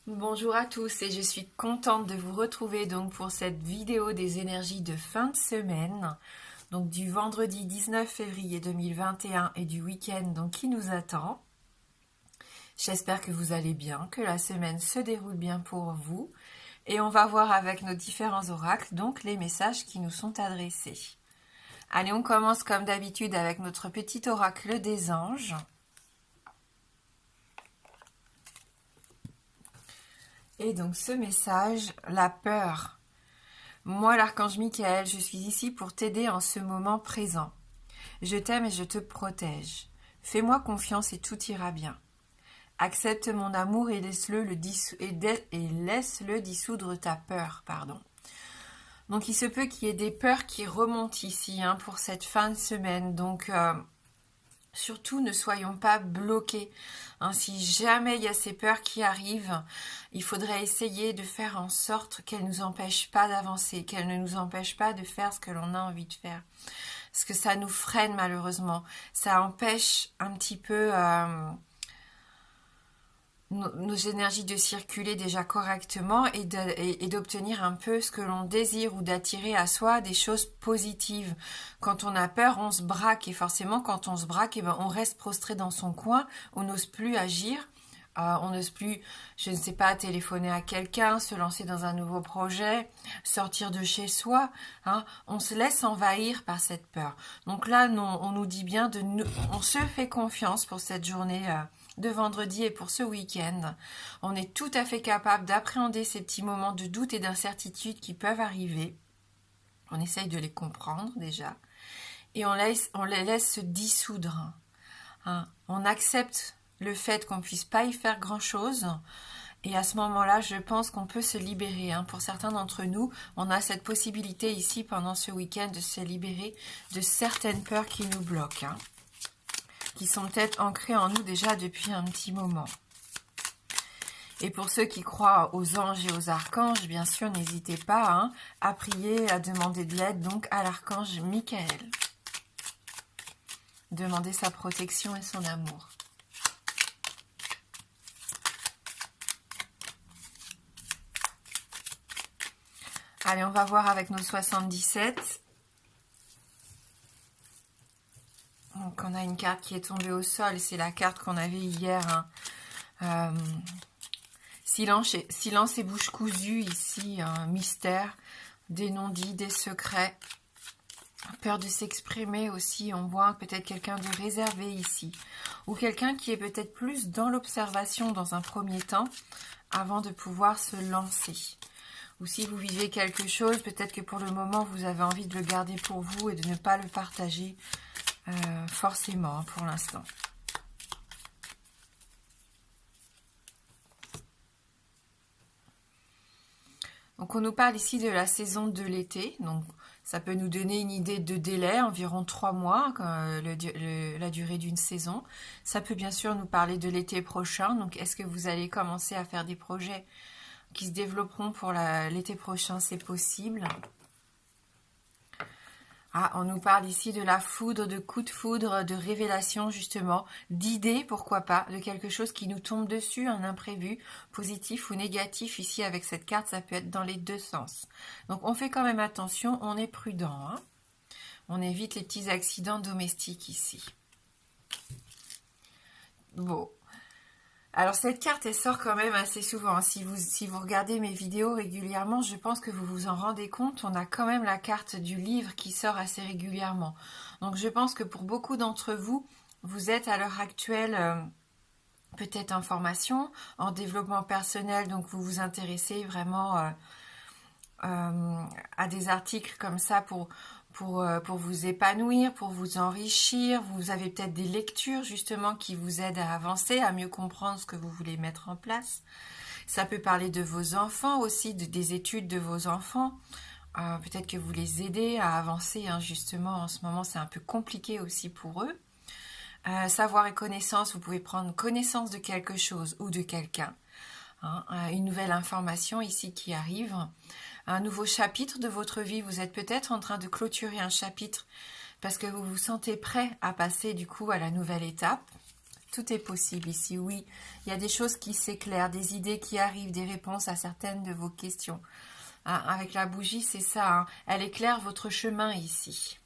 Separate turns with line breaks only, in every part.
Bonjour à tous et je suis contente de vous retrouver donc pour cette vidéo des énergies de fin de semaine, donc du vendredi 19 février 2021 et du week-end donc qui nous attend. J'espère que vous allez bien, que la semaine se déroule bien pour vous et on va voir avec nos différents oracles donc les messages qui nous sont adressés. Allez, on commence comme d'habitude avec notre petit oracle des anges. Et donc ce message, la peur. Moi, l'archange Michael, je suis ici pour t'aider en ce moment présent. Je t'aime et je te protège. Fais-moi confiance et tout ira bien. Accepte mon amour et laisse-le dissoudre ta peur. Donc il se peut qu'il y ait des peurs qui remontent ici pour cette fin de semaine. Donc surtout, ne soyons pas bloqués. Si jamais il y a ces peurs qui arrivent, il faudrait essayer de faire en sorte qu'elles ne nous empêchent pas d'avancer, qu'elles ne nous empêchent pas de faire ce que l'on a envie de faire. Parce que ça nous freine malheureusement. Ça empêche un petit peu nos énergies de circuler déjà correctement et d'obtenir un peu ce que l'on désire ou d'attirer à soi des choses positives. Quand on a peur, on se braque et forcément quand on se braque, on reste prostré dans son coin, on n'ose plus agir, on n'ose plus, je ne sais pas, téléphoner à quelqu'un, se lancer dans un nouveau projet, sortir de chez soi. On se laisse envahir par cette peur. Donc là, on nous dit bien on se fait confiance pour cette journée de vendredi et pour ce week-end. On est tout à fait capable d'appréhender ces petits moments de doute et d'incertitude qui peuvent arriver. On essaye de les comprendre déjà et on les laisse se dissoudre. On accepte le fait qu'on ne puisse pas y faire grand-chose. Et à ce moment-là, je pense qu'on peut se libérer. Pour certains d'entre nous, on a cette possibilité ici pendant ce week-end de se libérer de certaines peurs qui nous bloquent, qui sont peut-être ancrées en nous déjà depuis un petit moment. Et pour ceux qui croient aux anges et aux archanges, bien sûr, n'hésitez pas à prier, à demander de l'aide donc à l'archange Michael. Demandez sa protection et son amour. Allez, on va voir avec nos 77. Donc, on a une carte qui est tombée au sol. C'est la carte qu'on avait hier. Silence et bouche cousue ici. Mystère, des non-dits, des secrets. Peur de s'exprimer aussi. On voit peut-être quelqu'un de réservé ici. Ou quelqu'un qui est peut-être plus dans l'observation dans un premier temps avant de pouvoir se lancer. Ou si vous vivez quelque chose, peut-être que pour le moment, vous avez envie de le garder pour vous et de ne pas le partager forcément pour l'instant. Donc on nous parle ici de la saison de l'été. Donc ça peut nous donner une idée de délai, environ 3 mois, la durée d'une saison. Ça peut bien sûr nous parler de l'été prochain. Donc est-ce que vous allez commencer à faire des projets qui se développeront pour l'été prochain? C'est possible. On nous parle ici de la foudre, de coups de foudre, de révélation justement, d'idées, pourquoi pas, de quelque chose qui nous tombe dessus, un imprévu, positif ou négatif. Ici avec cette carte, ça peut être dans les deux sens. Donc on fait quand même attention, on est prudent. On évite les petits accidents domestiques ici. Bon. Alors cette carte, elle sort quand même assez souvent. Si vous regardez mes vidéos régulièrement, je pense que vous vous en rendez compte. On a quand même la carte du livre qui sort assez régulièrement. Donc je pense que pour beaucoup d'entre vous, vous êtes à l'heure actuelle peut-être en formation, en développement personnel. Donc vous vous intéressez vraiment à des articles comme ça pour vous épanouir, pour vous enrichir. Vous avez peut-être des lectures justement qui vous aident à avancer, à mieux comprendre ce que vous voulez mettre en place. Ça peut parler de vos enfants aussi, des études de vos enfants. Peut-être que vous les aidez à avancer justement en ce moment, c'est un peu compliqué aussi pour eux. Savoir et connaissance, vous pouvez prendre connaissance de quelque chose ou de quelqu'un. Une nouvelle information ici qui arrive. Un nouveau chapitre de votre vie. Vous êtes peut-être en train de clôturer un chapitre parce que vous vous sentez prêt à passer du coup à la nouvelle étape. Tout est possible ici, oui. Il y a des choses qui s'éclairent, des idées qui arrivent, des réponses à certaines de vos questions. Hein, avec la bougie, c'est ça. Hein. Elle éclaire votre chemin ici.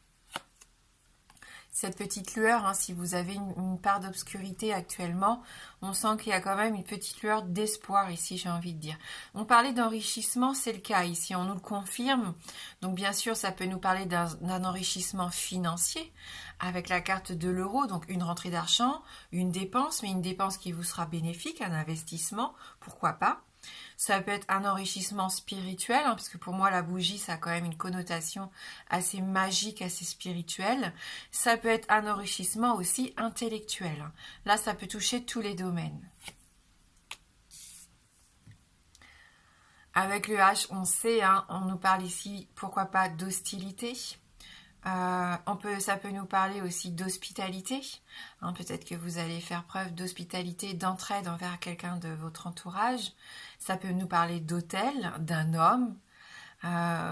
Cette petite lueur, hein, si vous avez une part d'obscurité actuellement, on sent qu'il y a quand même une petite lueur d'espoir ici, j'ai envie de dire. On parlait d'enrichissement, c'est le cas ici, on nous le confirme. Donc bien sûr, ça peut nous parler d'un enrichissement financier avec la carte de l'euro, donc une rentrée d'argent, une dépense, mais une dépense qui vous sera bénéfique, un investissement, pourquoi pas. Ça peut être un enrichissement spirituel, hein, parce que pour moi, la bougie, ça a quand même une connotation assez magique, assez spirituelle. Ça peut être un enrichissement aussi intellectuel. Hein. Là, ça peut toucher tous les domaines. Avec le H, on sait, hein, on nous parle ici, pourquoi pas, d'hostilité. Ça peut nous parler aussi d'hospitalité. Hein, peut-être que vous allez faire preuve d'hospitalité, d'entraide envers quelqu'un de votre entourage. Ça peut nous parler d'autel, d'un homme.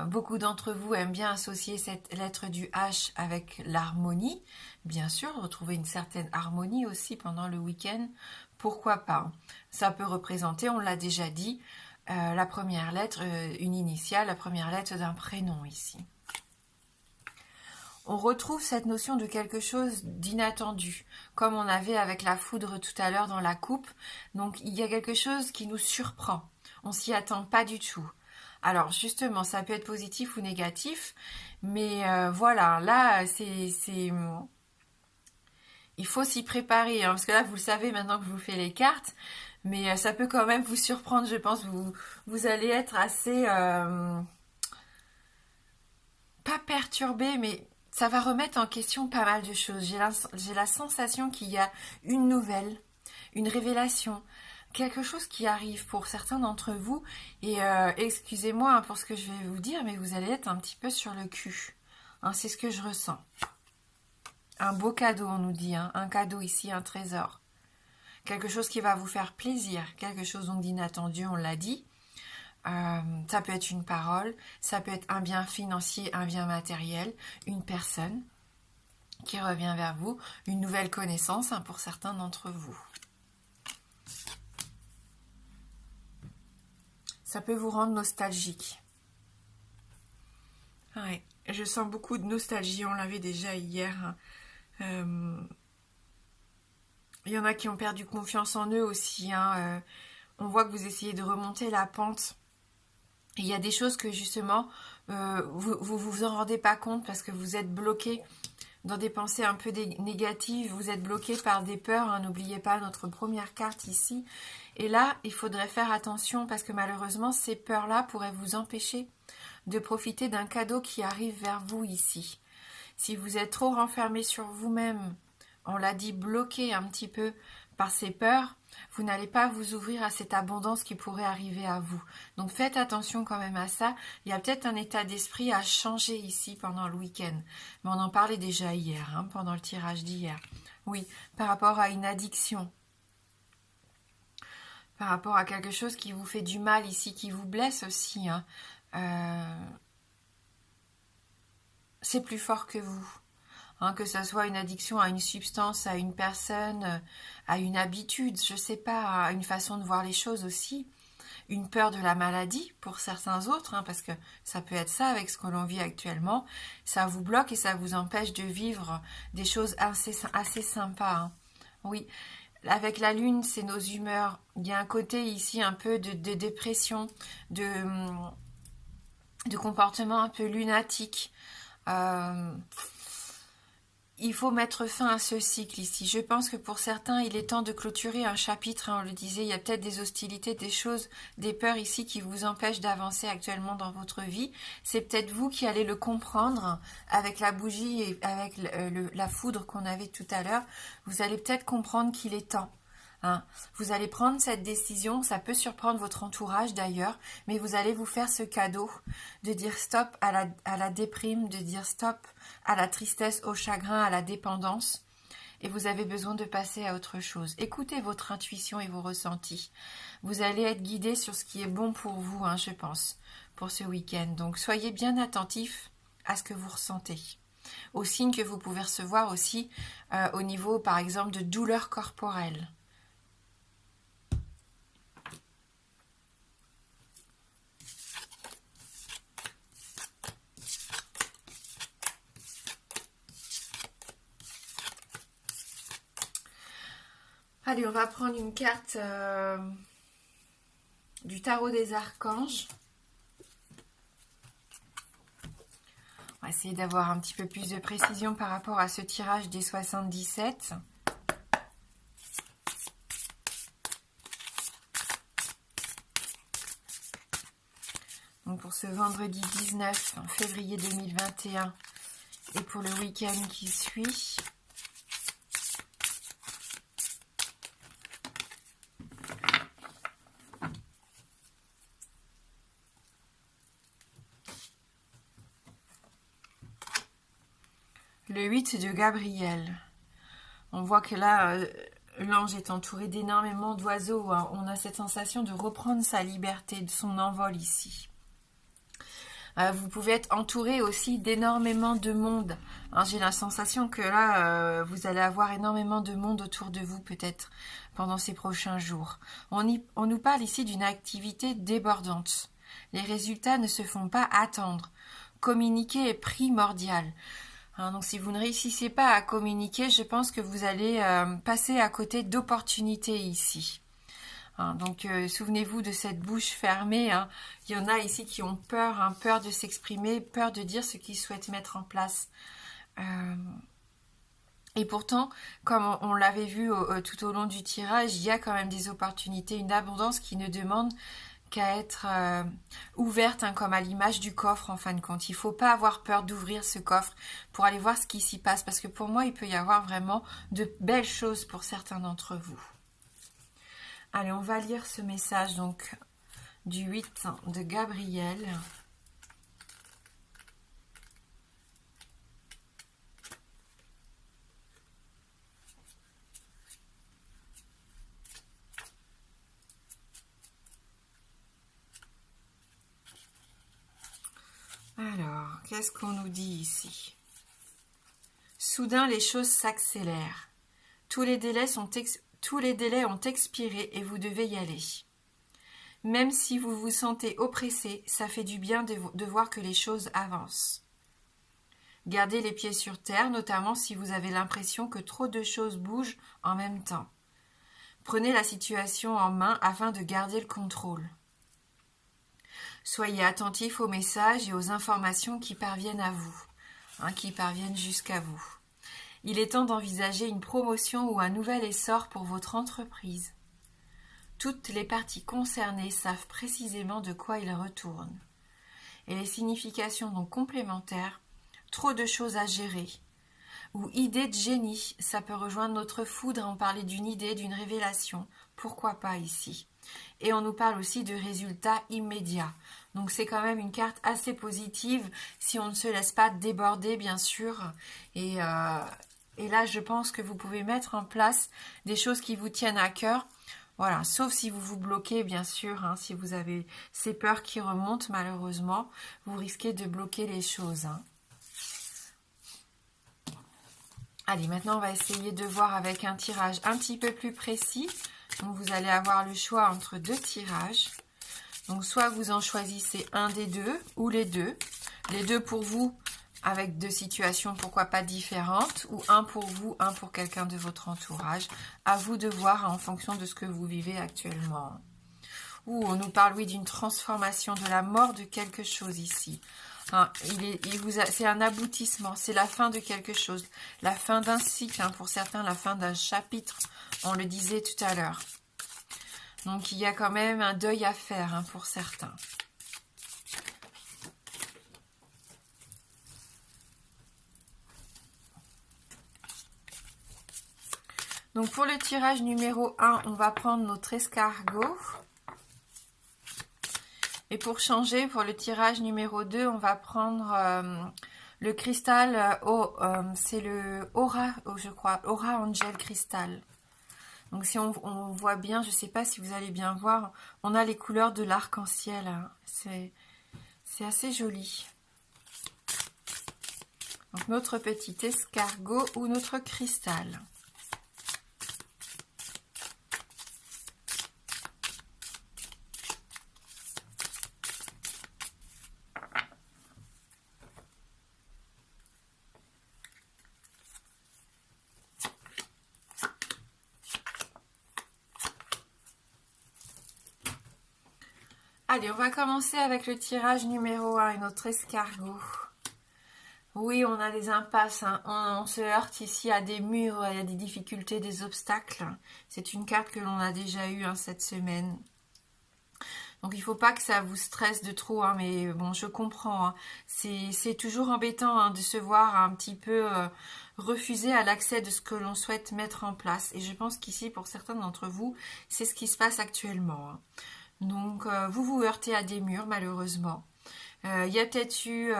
Beaucoup d'entre vous aiment bien associer cette lettre du H avec l'harmonie. Bien sûr, retrouver une certaine harmonie aussi pendant le week-end. Pourquoi pas? Ça peut représenter, on l'a déjà dit, la première lettre, une initiale, la première lettre d'un prénom ici. On retrouve cette notion de quelque chose d'inattendu, comme on avait avec la foudre tout à l'heure dans la coupe. Donc il y a quelque chose qui nous surprend. On s'y attend pas du tout. Alors justement, ça peut être positif ou négatif, mais voilà, là, il faut s'y préparer, hein, parce que là, vous le savez maintenant que je vous fais les cartes, mais ça peut quand même vous surprendre, je pense. Vous allez être assez... pas perturbé, mais... ça va remettre en question pas mal de choses. J'ai la sensation qu'il y a une nouvelle, une révélation, quelque chose qui arrive pour certains d'entre vous. Et excusez-moi hein, pour ce que je vais vous dire, mais vous allez être un petit peu sur le cul. Hein, c'est ce que je ressens. Un beau cadeau, on nous dit. Hein, un cadeau ici, un trésor. Quelque chose qui va vous faire plaisir. Quelque chose donc d'inattendu, on l'a dit. Ça peut être une parole, ça peut être un bien financier, un bien matériel, une personne qui revient vers vous, une nouvelle connaissance hein, pour certains d'entre vous. Ça peut vous rendre nostalgique. Ouais, je sens beaucoup de nostalgie, on l'avait déjà hier. Il y en a qui ont perdu confiance en eux aussi. Hein. On voit que vous essayez de remonter la pente. Il y a des choses que justement, vous en rendez pas compte parce que vous êtes bloqué dans des pensées un peu négatives, vous êtes bloqué par des peurs, hein, n'oubliez pas notre première carte ici. Et là, il faudrait faire attention parce que malheureusement, ces peurs-là pourraient vous empêcher de profiter d'un cadeau qui arrive vers vous ici. Si vous êtes trop renfermé sur vous-même, on l'a dit, bloqué un petit peu par ces peurs, vous n'allez pas vous ouvrir à cette abondance qui pourrait arriver à vous. Donc faites attention quand même à ça. Il y a peut-être un état d'esprit à changer ici pendant le week-end. Mais on en parlait déjà hier, hein, pendant le tirage d'hier. Oui, par rapport à une addiction. Par rapport à quelque chose qui vous fait du mal ici, qui vous blesse aussi. Hein. C'est plus fort que vous. Hein, que ce soit une addiction à une substance, à une personne, à une habitude, je sais pas, à une façon de voir les choses aussi, une peur de la maladie pour certains autres, hein, parce que ça peut être ça avec ce que l'on vit actuellement, ça vous bloque et ça vous empêche de vivre des choses assez sympas. Hein. Oui, avec la lune, c'est nos humeurs, il y a un côté ici un peu de dépression, de comportement un peu lunatique, il faut mettre fin à ce cycle ici. Je pense que pour certains, il est temps de clôturer un chapitre. Hein, on le disait, il y a peut-être des hostilités, des choses, des peurs ici qui vous empêchent d'avancer actuellement dans votre vie. C'est peut-être vous qui allez le comprendre avec la bougie et avec la foudre qu'on avait tout à l'heure. Vous allez peut-être comprendre qu'il est temps. Hein. Vous allez prendre cette décision, ça peut surprendre votre entourage d'ailleurs, mais vous allez vous faire ce cadeau de dire stop à la déprime, de dire stop à la tristesse, au chagrin, à la dépendance. Et vous avez besoin de passer à autre chose. Écoutez votre intuition et vos ressentis. Vous allez être guidé sur ce qui est bon pour vous, hein, je pense, pour ce week-end. Donc soyez bien attentifs à ce que vous ressentez. aux signes que vous pouvez recevoir aussi au niveau, par exemple, de douleurs corporelles. Allez, on va prendre une carte du tarot des archanges. On va essayer d'avoir un petit peu plus de précision par rapport à ce tirage des 77. Donc pour ce vendredi 19 février 2021 et pour le week-end qui suit. Le 8 de Gabriel. On voit que là, l'ange est entouré d'énormément d'oiseaux. Hein. On a cette sensation de reprendre sa liberté, de son envol ici. Vous pouvez être entouré aussi d'énormément de monde. Hein, j'ai la sensation que là, vous allez avoir énormément de monde autour de vous peut-être pendant ces prochains jours. On nous parle ici d'une activité débordante. Les résultats ne se font pas attendre. Communiquer est primordial. Hein, donc si vous ne réussissez pas à communiquer, je pense que vous allez passer à côté d'opportunités ici. Hein, donc souvenez-vous de cette bouche fermée. Hein. Il y en a ici qui ont peur, hein, peur de s'exprimer, peur de dire ce qu'ils souhaitent mettre en place. Et pourtant, comme on l'avait vu tout au long du tirage, il y a quand même des opportunités, une abondance qui ne demande qu'à être ouverte, hein, comme à l'image du coffre en fin de compte. Il ne faut pas avoir peur d'ouvrir ce coffre pour aller voir ce qui s'y passe, parce que pour moi, il peut y avoir vraiment de belles choses pour certains d'entre vous. Allez, on va lire ce message donc du 8 de Gabriel. Alors, qu'est-ce qu'on nous dit ici? Soudain, les choses s'accélèrent. Tous les délais ont expiré et vous devez y aller. Même si vous vous sentez oppressé, ça fait du bien de voir que les choses avancent. Gardez les pieds sur terre, notamment si vous avez l'impression que trop de choses bougent en même temps. Prenez la situation en main afin de garder le contrôle. Soyez attentifs aux messages et aux informations qui parviennent à vous, hein, qui parviennent jusqu'à vous. Il est temps d'envisager une promotion ou un nouvel essor pour votre entreprise. Toutes les parties concernées savent précisément de quoi il retourne. Et les significations donc complémentaires, trop de choses à gérer, ou idée de génie, ça peut rejoindre notre foudre, on parlait d'une idée, d'une révélation, pourquoi pas ici. Et on nous parle aussi de résultats immédiats. Donc c'est quand même une carte assez positive si on ne se laisse pas déborder, bien sûr. Et là, je pense que vous pouvez mettre en place des choses qui vous tiennent à cœur. Voilà, sauf si vous vous bloquez, bien sûr, hein, si vous avez ces peurs qui remontent, malheureusement, vous risquez de bloquer les choses. Hein. Allez, maintenant, on va essayer de voir avec un tirage un petit peu plus précis. Donc, vous allez avoir le choix entre deux tirages. Donc, soit vous en choisissez un des deux ou les deux. Les deux pour vous, avec deux situations, pourquoi pas différentes. Ou un pour vous, un pour quelqu'un de votre entourage. À vous de voir en fonction de ce que vous vivez actuellement. Ou on nous parle, oui, d'une transformation, de la mort de quelque chose ici. Hein, c'est un aboutissement, c'est la fin de quelque chose, la fin d'un cycle, hein, pour certains la fin d'un chapitre, on le disait tout à l'heure. Donc il y a quand même un deuil à faire, hein, pour certains. Donc pour le tirage numéro 1, on va prendre notre escargot. Et pour changer, pour le tirage numéro 2, on va prendre le cristal, c'est le Aura, je crois, Aura Angel Crystal. Donc si on voit bien, je ne sais pas si vous allez bien voir, on a les couleurs de l'arc-en-ciel. Hein. C'est assez joli. Donc notre petit escargot ou notre cristal. Allez, on va commencer avec le tirage numéro 1 et notre escargot. Oui, on a des impasses, hein. On se heurte ici à des murs, il y a des difficultés, des obstacles. C'est une carte que l'on a déjà eue cette semaine. Donc il ne faut pas que ça vous stresse de trop, hein, mais bon, je comprends. Hein. C'est toujours embêtant de se voir un petit peu refuser à l'accès de ce que l'on souhaite mettre en place. Et je pense qu'ici, pour certains d'entre vous, c'est ce qui se passe actuellement. Hein. Donc vous vous heurtez à des murs, malheureusement. Il y a peut-être eu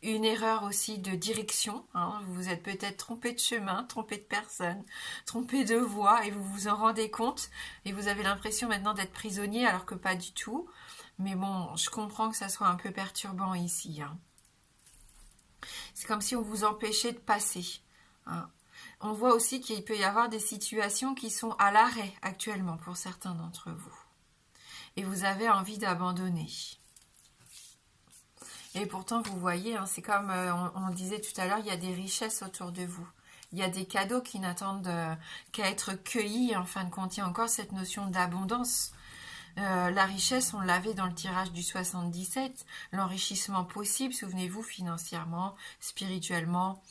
une erreur aussi de direction. Hein. Vous vous êtes peut-être trompé de chemin, trompé de personne, trompé de voie et vous vous en rendez compte. Et vous avez l'impression maintenant d'être prisonnier alors que pas du tout. Mais bon, je comprends que ça soit un peu perturbant ici. Hein. C'est comme si on vous empêchait de passer. Hein. On voit aussi qu'il peut y avoir des situations qui sont à l'arrêt actuellement pour certains d'entre vous. Et vous avez envie d'abandonner. Et pourtant, vous voyez, hein, c'est comme on disait tout à l'heure, il y a des richesses autour de vous. Il y a des cadeaux qui n'attendent qu'à être cueillis. En fin de compte, il y a encore cette notion d'abondance. La richesse, on l'avait dans le tirage du 77. L'enrichissement possible, souvenez-vous, financièrement, spirituellement,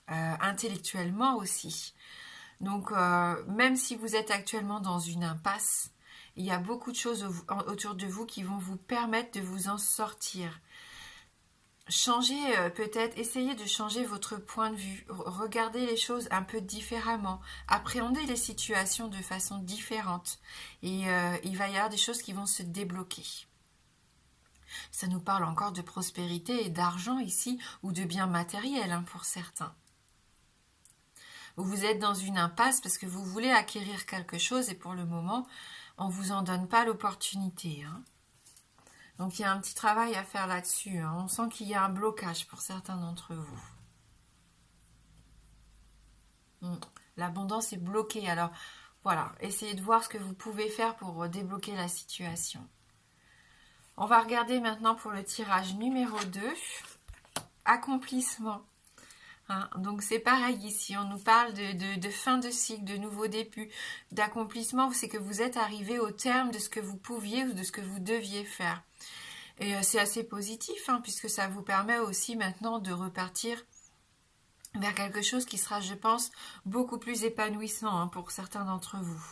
intellectuellement aussi. Donc, même si vous êtes actuellement dans une impasse, il y a beaucoup de choses autour de vous qui vont vous permettre de vous en sortir. Changez peut-être, essayez de changer votre point de vue, regardez les choses un peu différemment, appréhendez les situations de façon différente et il va y avoir des choses qui vont se débloquer. Ça nous parle encore de prospérité et d'argent ici ou de biens matériels hein, pour certains. Vous êtes dans une impasse parce que vous voulez acquérir quelque chose et pour le moment, on ne vous en donne pas l'opportunité. Hein. Donc, il y a un petit travail à faire là-dessus. Hein. On sent qu'il y a un blocage pour certains d'entre vous. L'abondance est bloquée. Alors, voilà. Essayez de voir ce que vous pouvez faire pour débloquer la situation. On va regarder maintenant pour le tirage numéro 2. Accomplissement. Hein. Donc, c'est pareil ici. On nous parle de fin de cycle, de nouveau début, d'accomplissement. C'est que vous êtes arrivé au terme de ce que vous pouviez ou de ce que vous deviez faire. Et c'est assez positif, hein, puisque ça vous permet aussi maintenant de repartir vers quelque chose qui sera, je pense, beaucoup plus épanouissant hein, pour certains d'entre vous.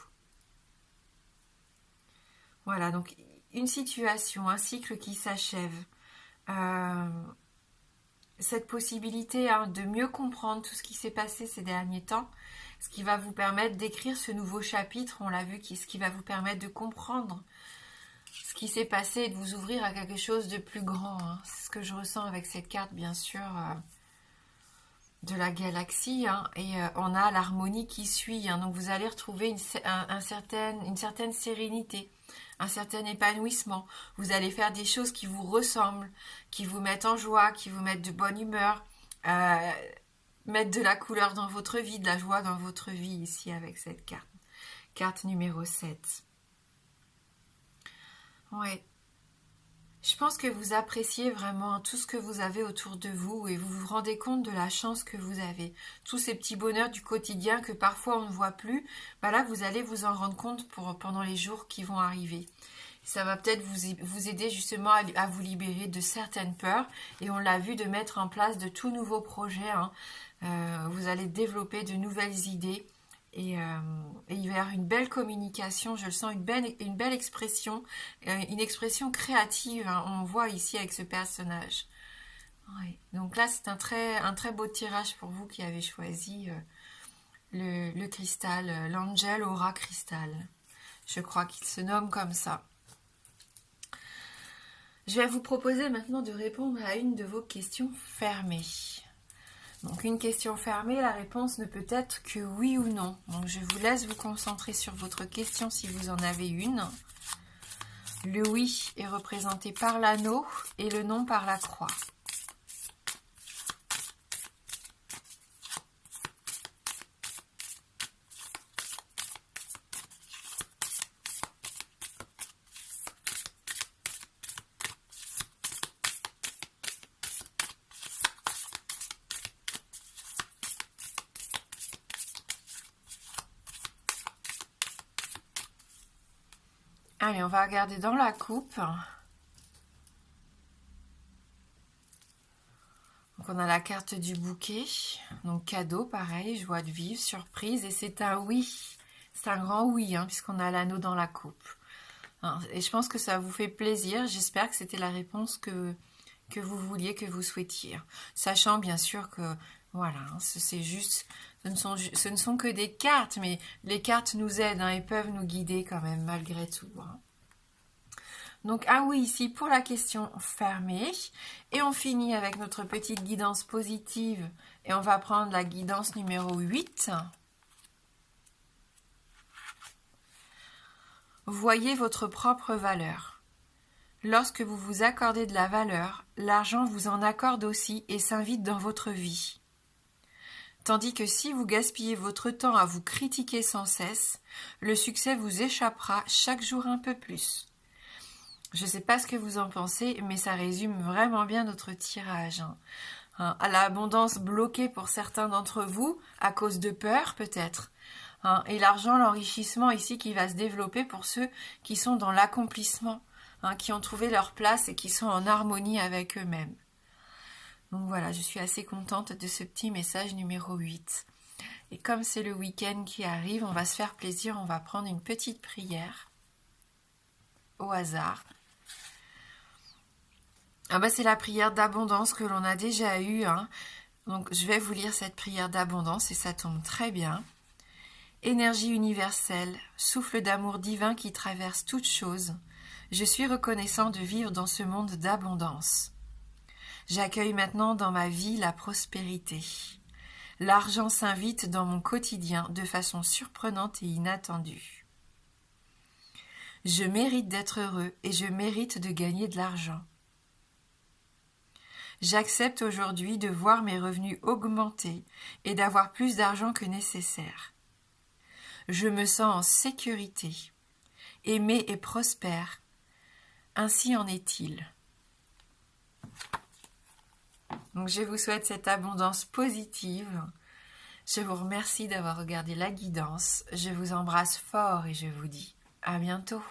Voilà, donc une situation, un cycle qui s'achève. Cette possibilité hein, de mieux comprendre tout ce qui s'est passé ces derniers temps, ce qui va vous permettre d'écrire ce nouveau chapitre, on l'a vu, ce qui va vous permettre de comprendre ce qui s'est passé et de vous ouvrir à quelque chose de plus grand. Hein. C'est ce que je ressens avec cette carte, bien sûr, de la galaxie. Hein. Et on a l'harmonie qui suit. Hein. Donc, vous allez retrouver une certaine sérénité, un certain épanouissement. Vous allez faire des choses qui vous ressemblent, qui vous mettent en joie, qui vous mettent de bonne humeur, mettre de la couleur dans votre vie, de la joie dans votre vie ici avec cette carte. Carte numéro 7. Ouais. Je pense que vous appréciez vraiment tout ce que vous avez autour de vous et vous vous rendez compte de la chance que vous avez. Tous ces petits bonheurs du quotidien que parfois on ne voit plus, bah là vous allez vous en rendre compte pendant les jours qui vont arriver. Ça va peut-être vous aider justement à vous libérer de certaines peurs et on l'a vu de mettre en place de tout nouveaux projets. Hein. Vous allez développer de nouvelles idées. Et il va y avoir une belle communication, je le sens, une belle expression, une expression créative, hein, on voit ici avec ce personnage. Ouais. Donc là, c'est un très beau tirage pour vous qui avez choisi le cristal, l'Angel Aura Cristal. Je crois qu'il se nomme comme ça. Je vais vous proposer maintenant de répondre à une de vos questions fermées. Donc une question fermée, la réponse ne peut être que oui ou non. Donc je vous laisse vous concentrer sur votre question si vous en avez une. Le oui est représenté par l'anneau et le non par la croix. Allez, on va regarder dans la coupe. Donc on a la carte du bouquet, donc cadeau, pareil, joie de vivre, surprise, et c'est un oui, c'est un grand oui, hein, puisqu'on a l'anneau dans la coupe. Et je pense que ça vous fait plaisir, j'espère que c'était la réponse que vous vouliez, que vous souhaitiez. Sachant bien sûr que, voilà, hein, c'est juste, ce ne sont que des cartes, mais les cartes nous aident, hein, et peuvent nous guider quand même, malgré tout, hein. Donc, ah oui, ici, pour la question fermée. Et on finit avec notre petite guidance positive. Et on va prendre la guidance numéro 8. Voyez votre propre valeur. Lorsque vous vous accordez de la valeur, l'argent vous en accorde aussi et s'invite dans votre vie. Tandis que si vous gaspillez votre temps à vous critiquer sans cesse, le succès vous échappera chaque jour un peu plus. Je ne sais pas ce que vous en pensez, mais ça résume vraiment bien notre tirage. À l'abondance bloquée pour certains d'entre vous, à cause de peur peut-être. Et l'argent, l'enrichissement ici qui va se développer pour ceux qui sont dans l'accomplissement, qui ont trouvé leur place et qui sont en harmonie avec eux-mêmes. Donc voilà, je suis assez contente de ce petit message numéro 8. Et comme c'est le week-end qui arrive, on va se faire plaisir, on va prendre une petite prière au hasard. C'est la prière d'abondance que l'on a déjà eue. Donc je vais vous lire cette prière d'abondance et ça tombe très bien. Énergie universelle, souffle d'amour divin qui traverse toutes choses, je suis reconnaissant de vivre dans ce monde d'abondance. J'accueille maintenant dans ma vie la prospérité. L'argent s'invite dans mon quotidien de façon surprenante et inattendue. Je mérite d'être heureux et je mérite de gagner de l'argent. J'accepte aujourd'hui de voir mes revenus augmenter et d'avoir plus d'argent que nécessaire. Je me sens en sécurité, aimé et prospère. Ainsi en est-il. Donc je vous souhaite cette abondance positive. Je vous remercie d'avoir regardé la guidance. Je vous embrasse fort et je vous dis à bientôt.